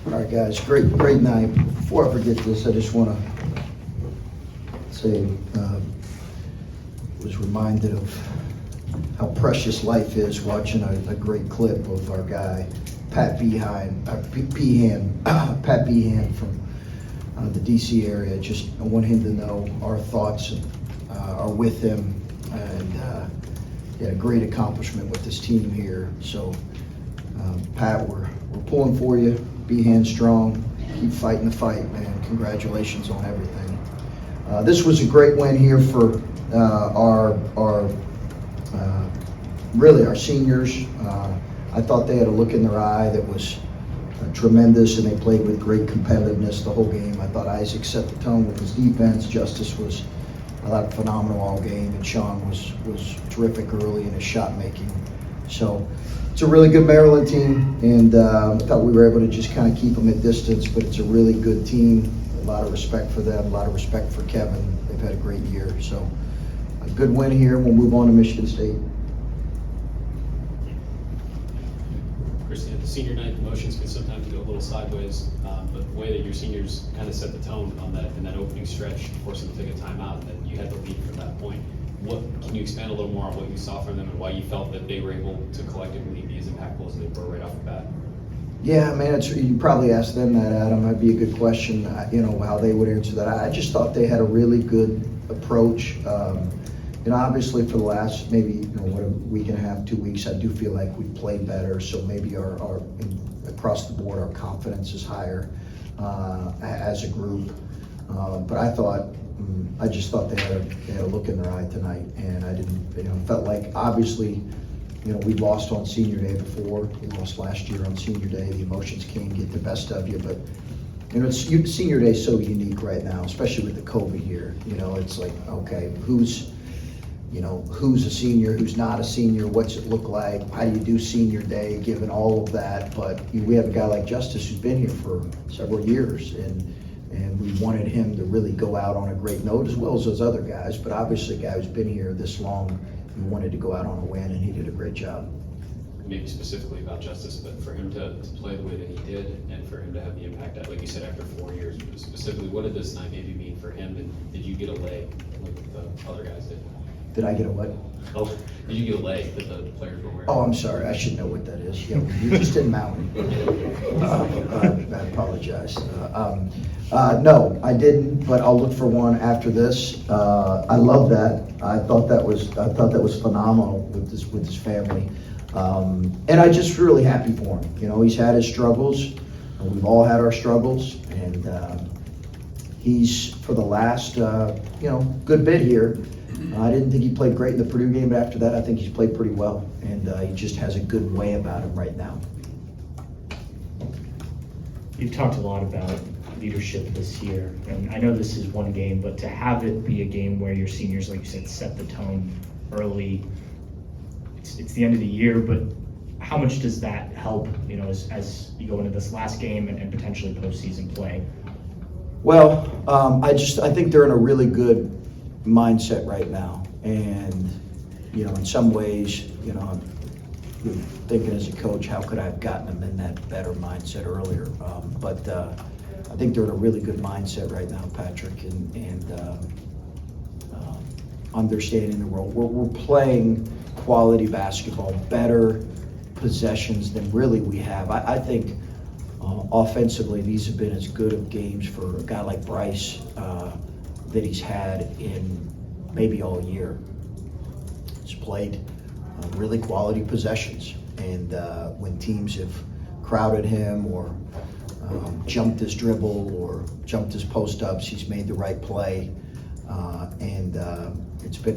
All right, guys, great night. Before I forget this, I just want to say, was reminded of how precious life is watching a great clip of our guy, Pat Behan from the DC area. Just I want him to know our thoughts are with him, and he had a great accomplishment with this team here. So, Pat, we're pulling for you. Behan strong. Keep fighting the fight, man. Congratulations on everything. This was a great win here for really our seniors. I thought they had a look in their eye that was tremendous, and they played with great competitiveness the whole game. I thought Isaac set the tone with his defense. Justice was, I thought, phenomenal all game, and Sean was terrific early in his shot making. So it's a really good Maryland team, and I thought we were able to just kind of keep them at distance, but it's a really good team. A lot of respect for them, a lot of respect for Kevin. They've had a great year. So a good win here. We'll move on to Michigan State. Chris, the senior night, the motions can sometimes go a little sideways, but the way that your seniors kind of set the tone on that in that opening stretch, forcing them to take a timeout, and then you had the lead from that point. What can you expand a little more on what you saw from them and why you felt that they were able to collectively be as impactful as they were right off the bat? Yeah, man, you probably asked them that, Adam. That'd be a good question, how they would answer that. I just thought they had a really good approach. Obviously for the last maybe, what, a week and a half, 2 weeks, I do feel like we played better. So maybe our across the board, our confidence is higher as a group. But I just thought they had a look in their eye tonight, and I didn't, felt like obviously, we lost on senior day before. We lost last year on senior day. The emotions can get the best of you, but senior day is so unique right now, especially with the COVID year. It's like, okay, who's a senior, who's not a senior, what's it look like, how do you do senior day, given all of that. But we have a guy like Justice who's been here for several years, and we wanted him to really go out on a great note, as well as those other guys. But obviously a guy who's been here this long, we wanted to go out on a win, and he did a great job. Maybe specifically about Justice, but for him to play the way that he did, and for him to have the impact, like you said, after 4 years, specifically, what did this night maybe mean for him, and did you get a leg like the other guys did? Did I get a what? Oh, did you get a leg that the players were wearing? Oh, I'm sorry. I should know what that is. Yeah, you just didn't mountain. I apologize. No, I didn't, but I'll look for one after this. I love that. I thought that was phenomenal with his family, and I just really happy for him. He's had his struggles. We've all had our struggles, and he's for the last good bit here. I didn't think he played great in the Purdue game, but after that, I think he's played pretty well, and he just has a good way about him right now. You've talked a lot about leadership this year, and I know this is one game, but to have it be a game where your seniors, like you said, set the tone early, it's the end of the year, but how much does that help, as you go into this last game and potentially postseason play? Well, I think they're in a really good mindset right now, and in some ways, I'm thinking as a coach, how could I have gotten them in that better mindset earlier? But I think they're in a really good mindset right now, Patrick, and understanding the role. We're playing quality basketball, better possessions than really we have. I think offensively, these have been as good of games for a guy like Bryce that he's had in maybe all year. He's played really quality possessions, and when teams have crowded him or jumped his dribble or jumped his post-ups, he's made the right play, and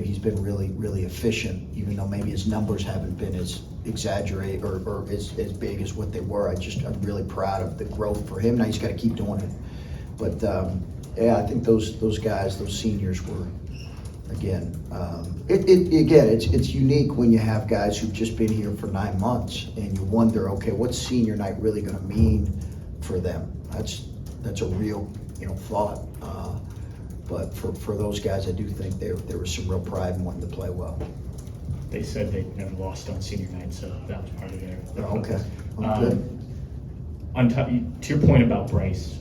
he's been really efficient, even though maybe his numbers haven't been as exaggerated or as big as what they were. I'm really proud of the growth for him. Now he's got to keep doing it, but yeah, I think those guys, those seniors were, again, it's unique when you have guys who've just been here for 9 months and you wonder, okay, what's senior night really going to mean for them? That's a real thought. But for those guys, I do think there was some real pride in wanting to play well. They said they never lost on senior night, so that was part of their Okay. focus. Good. To your point about Bryce,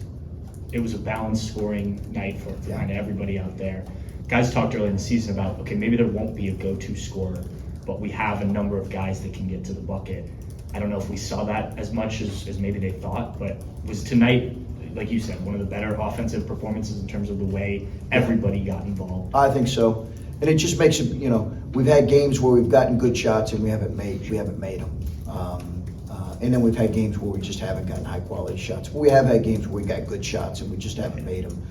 it was a balanced scoring night for Yeah. kind of everybody out there. Guys talked early in the season about, okay, maybe there won't be a go-to scorer, but we have a number of guys that can get to the bucket. I don't know if we saw that as much as maybe they thought, but was tonight, like you said, one of the better offensive performances in terms of the way everybody got involved? I think so. And it just makes it, we've had games where we've gotten good shots and we haven't made them. And then we've had games where we just haven't gotten high quality shots. But we have had games where we got good shots and we just haven't made them.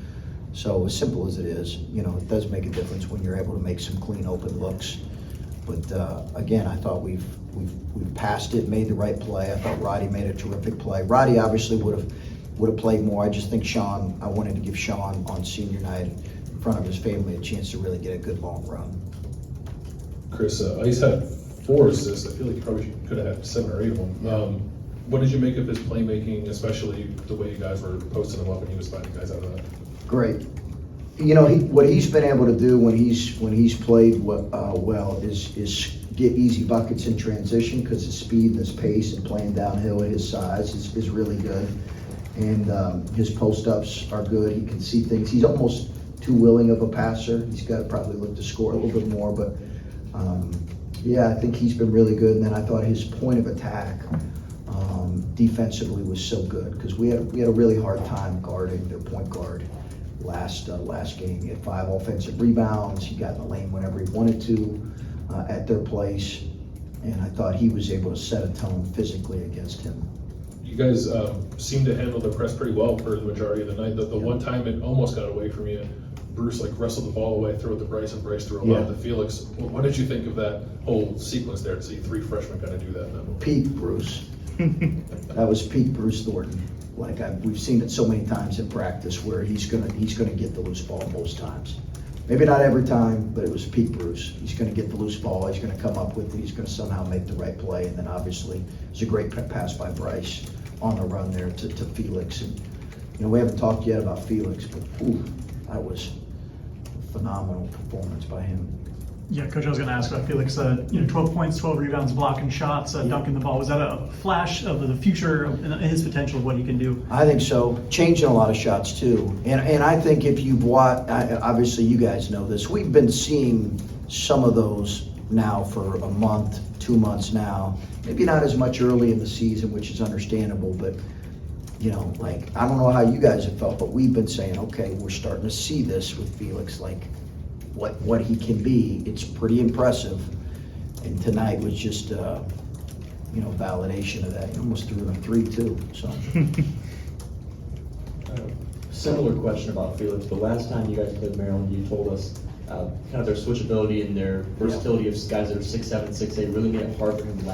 So as simple as it is, it does make a difference when you're able to make some clean open looks. But again, I thought we've passed it, made the right play. I thought Roddy made a terrific play. Roddy obviously would have played more. I just think I wanted to give Sean on senior night in front of his family a chance to really get a good long run. Chris, Ice had 4 assists. I feel like you probably could have had 7 or 8 of them. What did you make of his playmaking, especially the way you guys were posting him up and he was finding guys out of that? Great. What he's been able to do when he's played well is get easy buckets in transition because his speed and his pace and playing downhill at his size is really good. And his post-ups are good. He can see things. He's almost too willing of a passer. He's got to probably look to score a little bit more, but I think he's been really good. And then I thought his point of attack defensively was so good because we had a really hard time guarding their point guard last game. He had 5 offensive rebounds. He got in the lane whenever he wanted to at their place, and I thought he was able to set a tone physically against him. You guys seemed to handle the press pretty well for the majority of the night. The one time it almost got away from you, Bruce wrestled the ball away, threw it to Bryce, and Bryce threw a lot to Felix. What did you think of that whole sequence there to see 3 freshmen kind of do that in that moment? Peak Bruce. That was peak Bruce Thornton. We've seen it so many times in practice where he's gonna get the loose ball most times. Maybe not every time, but it was peak Bruce. He's gonna get the loose ball. He's gonna come up with it. He's gonna somehow make the right play. And then obviously it's a great pass by Bryce on the run there to Felix. And we haven't talked yet about Felix, but that was a phenomenal performance by him. Yeah, Coach, I was going to ask about Felix. 12 points, 12 rebounds, blocking shots, dunking the ball. Was that a flash of the future and his potential of what he can do? I think so. Changing a lot of shots too, and I think if you've watched, obviously you guys know this. We've been seeing some of those now for a month, 2 months now. Maybe not as much early in the season, which is understandable, but I don't know how you guys have felt, but we've been saying, okay, we're starting to see this with Felix, what he can be. It's pretty impressive, and tonight was just validation of that. He almost threw in a 3 too. So similar question about Felix. The last time you guys played Maryland, you told us kind of their switchability and their versatility of guys that are 6'7", 6'8" really made it hard for him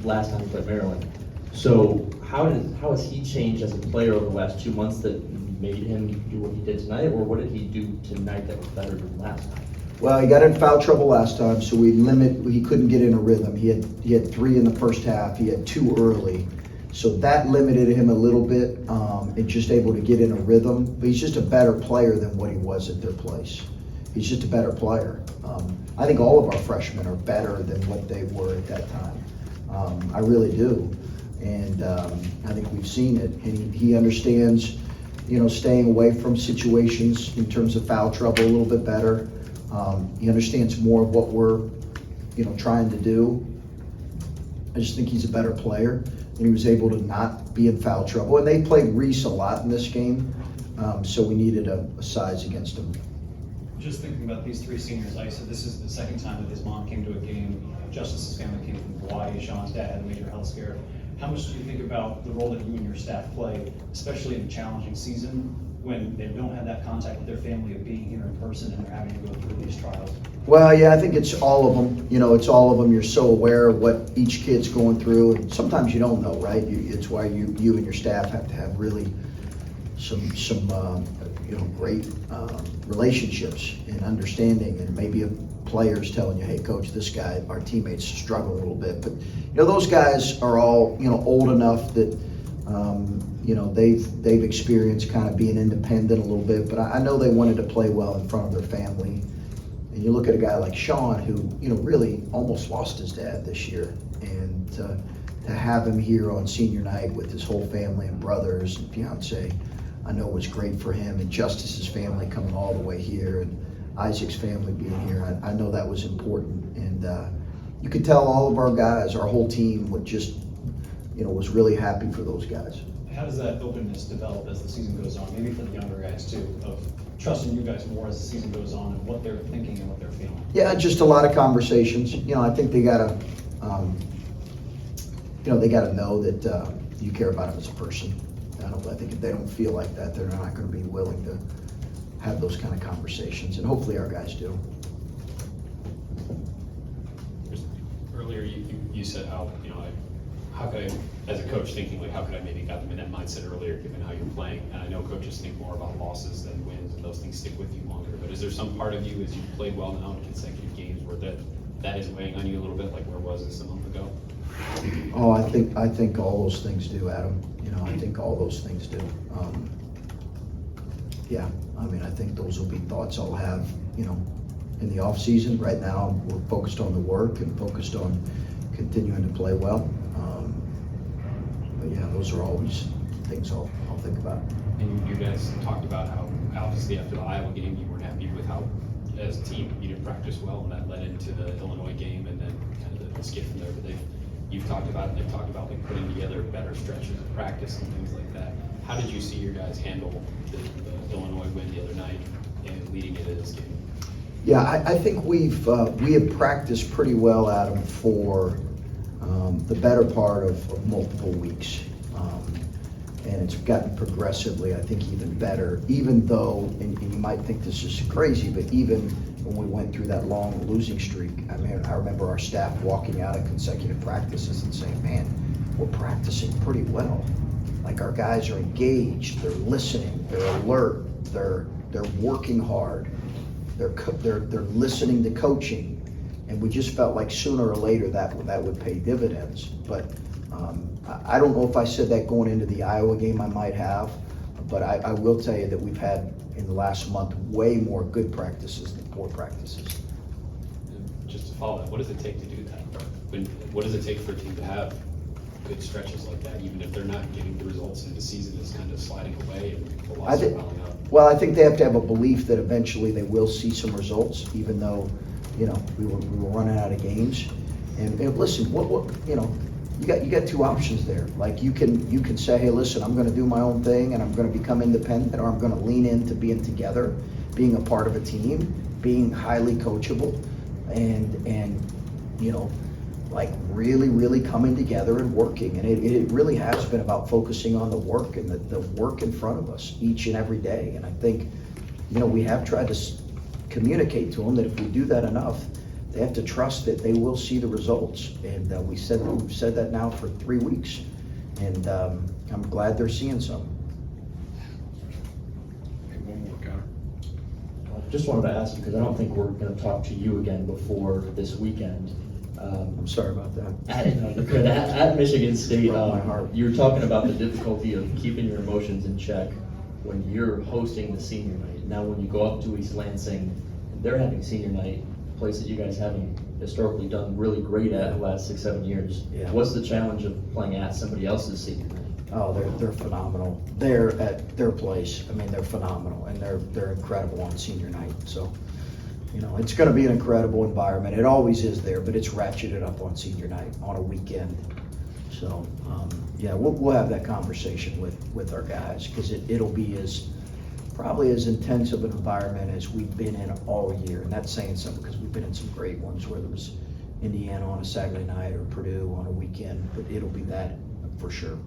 last time he played Maryland. So how has he changed as a player over the last 2 months that made him do what he did tonight, or what did he do tonight that was better than last time? Well, he got in foul trouble last time, so he couldn't get in a rhythm. He had 3 in the first half. He had 2 early, so that limited him a little bit. And just able to get in a rhythm. But he's just a better player than what he was at their place. He's just a better player. I think all of our freshmen are better than what they were at that time. I really do, and I think we've seen it. And he understands, staying away from situations in terms of foul trouble a little bit better. He understands more of what we're, trying to do. I just think he's a better player, and he was able to not be in foul trouble. And they played Reese a lot in this game, so we needed a size against him. Just thinking about these 3 seniors, I said this is the second time that his mom came to a game. Justice's family came from Hawaii. Sean's dad had a major health scare. How much do you think about the role that you and your staff play, especially in a challenging season when they don't have that contact with their family of being here in person and they're having to go through these trials? Well, yeah, I think it's all of them. It's all of them. You're so aware of what each kid's going through, and sometimes you don't know, right? It's why you and your staff have to have really some great relationships and understanding, and maybe players telling you, hey, coach, this guy, our teammates struggle a little bit. But, those guys are all, old enough that, they've experienced kind of being independent a little bit. But I know they wanted to play well in front of their family. And you look at a guy like Sean, who, really almost lost his dad this year. And to have him here on senior night with his whole family and brothers and fiance, I know was great for him, and Justice's family coming all the way here, and Isaac's family being here. I know that was important, and you could tell all of our guys, our whole team, would just, was really happy for those guys. How does that openness develop as the season goes on, maybe for the younger guys too, of trusting you guys more as the season goes on and what they're thinking and what they're feeling? Yeah, just a lot of conversations. I think they gotta, they gotta know that you care about them as a person. I think if they don't feel like that, they're not gonna be willing to have those kind of conversations, and hopefully our guys do. Earlier, you said how could I, as a coach, thinking like, how could I maybe got them in that mindset earlier, given how you're playing? And I know coaches think more about losses than wins, and those things stick with you longer. But is there some part of you, as you've played well now in consecutive games, where that is weighing on you a little bit, like where was this a month ago? Oh, I think all those things do, Adam. I think all those things do. Yeah, I think those will be thoughts I'll have, in the off season. Right now, we're focused on the work and focused on continuing to play well. But yeah, those are always things I'll think about. And you guys talked about how obviously after the Iowa game, you weren't happy with how, as a team, you didn't practice well, and that led into the Illinois game, and then kind of the skip from there. But you've talked about, and they've talked about like putting together better stretches of practice and things like that. How did you see your guys handle the Illinois win the other night and leading into this game? Yeah, I think we have practiced pretty well, Adam, for the better part of multiple weeks. And it's gotten progressively, I think, even better, even though, and you might think this is crazy, but even when we went through that long losing streak, I remember our staff walking out of consecutive practices and saying, man, we're practicing pretty well. Like, our guys are engaged, they're listening, they're alert, they're working hard, they're listening to coaching. And we just felt like sooner or later that would pay dividends. But I don't know if I said that going into the Iowa game. I might have, but I will tell you that we've had in the last month way more good practices than poor practices. And just to follow that, what does it take to do that? What does it take for a team to have good stretches like that, even if they're not getting the results and the season is kind of sliding away and the losses are piling up? Well, I think they have to have a belief that eventually they will see some results, even though, we were running out of games. And listen, you got two options there. Like, you can say, hey, listen, I'm going to do my own thing and I'm going to become independent, or I'm going to lean into being together, being a part of a team, being highly coachable, and like really, really coming together and working. And it really has been about focusing on the work and the work in front of us each and every day. And I think, we have tried to communicate to them that if we do that enough, they have to trust that they will see the results. And we've said that now for 3 weeks. And I'm glad they're seeing some. One more, Connor. Just wanted to ask you, because I don't think we're going to talk to you again before this weekend. I'm sorry about that. At Michigan State, Broke my heart. you were talking about the difficulty of keeping your emotions in check when you're hosting the senior night. Now, when you go up to East Lansing, they're having senior night, a place that you guys haven't historically done really great at the last 6-7 years. Yeah. What's the challenge of playing at somebody else's senior night? Oh, they're phenomenal. They're at their place. They're phenomenal, and they're incredible on senior night. So, it's going to be an incredible environment. It always is there, but it's ratcheted up on senior night on a weekend. So, yeah, we'll have that conversation with our guys, because it'll be probably as intense of an environment as we've been in all year. And that's saying something, because we've been in some great ones, whether it was Indiana on a Saturday night or Purdue on a weekend, but it'll be that for sure.